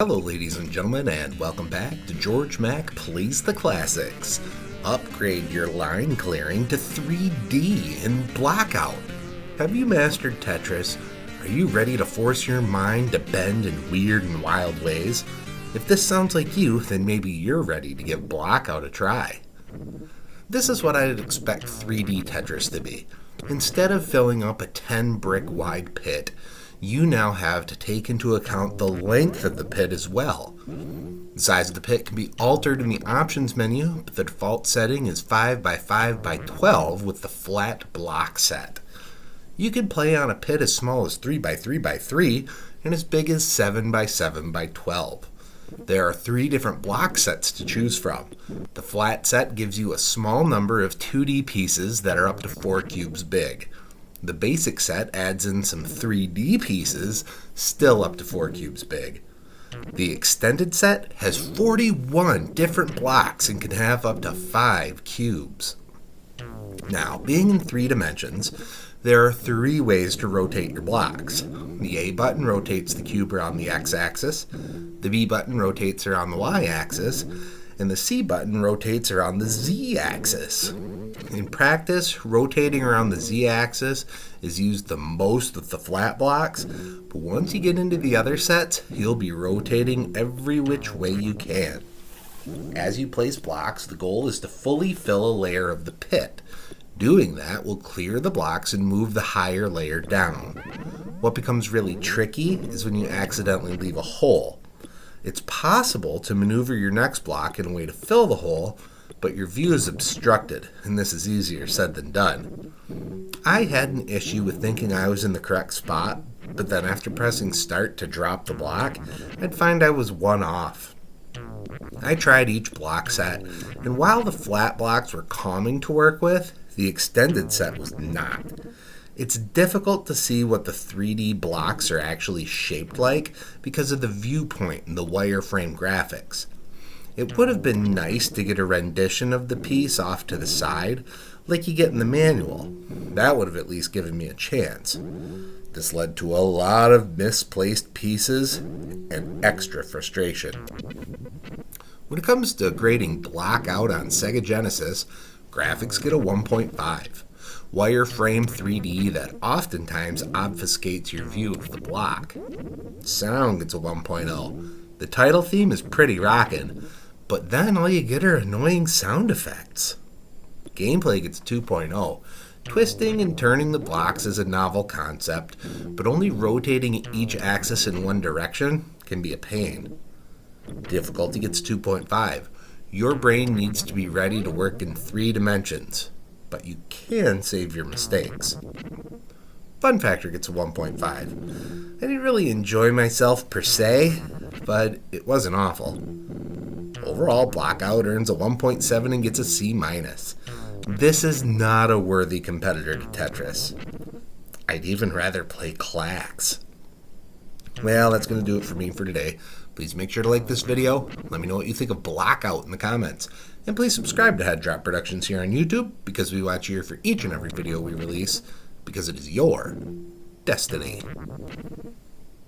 Hello ladies and gentlemen, and welcome back to Georg Mack Plays the Classics. Upgrade your line clearing to 3D in Blockout. Have you mastered Tetris? Are you ready to force your mind to bend in weird and wild ways? If this sounds like you, then maybe you're ready to give Blockout a try. This is what I'd expect 3D Tetris to be. Instead of filling up a 10 brick wide pit, you now have to take into account the length of the pit as well. The size of the pit can be altered in the options menu, but the default setting is 5x5x12 with the flat block set. You can play on a pit as small as 3x3x3 and as big as 7x7x12. There are 3 different block sets to choose from. The flat set gives you a small number of 2D pieces that are up to 4 cubes big. The basic set adds in some 3D pieces, still up to 4 cubes big. The extended set has 41 different blocks and can have up to 5 cubes. Now, being in 3 dimensions, there are 3 ways to rotate your blocks. The A button rotates the cube around the x-axis, the B button rotates around the y-axis, and the C button rotates around the z-axis. In practice, rotating around the z-axis is used the most with the flat blocks, but once you get into the other sets, you'll be rotating every which way you can. As you place blocks, the goal is to fully fill a layer of the pit. Doing that will clear the blocks and move the higher layer down. What becomes really tricky is when you accidentally leave a hole. It's possible to maneuver your next block in a way to fill the hole, but your view is obstructed, and this is easier said than done. I had an issue with thinking I was in the correct spot, but then after pressing start to drop the block, I'd find I was one off. I tried each block set, and while the flat blocks were calming to work with, the extended set was not. It's difficult to see what the 3D blocks are actually shaped like because of the viewpoint and the wireframe graphics. It would have been nice to get a rendition of the piece off to the side, like you get in the manual. That would have at least given me a chance. This led to a lot of misplaced pieces and extra frustration. When it comes to grading Blockout on Sega Genesis, graphics get a 1.5. Wireframe 3D that oftentimes obfuscates your view of the block. Sound gets a 1.0. The title theme is pretty rockin', but then all you get are annoying sound effects. Gameplay gets a 2.0. Twisting and turning the blocks is a novel concept, but only rotating each axis in one direction can be a pain. Difficulty gets 2.5. Your brain needs to be ready to work in 3 dimensions, but you can save your mistakes. Fun factor gets a 1.5. I didn't really enjoy myself per se, but it wasn't awful. Overall, Blockout earns a 1.7 and gets a C-. This is not a worthy competitor to Tetris. I'd even rather play Clax. Well, that's going to do it for me for today. Please make sure to like this video. Let me know what you think of Blockout in the comments. And please subscribe to Head Drop Productions here on YouTube, because we watch here for each and every video we release, because it is your destiny.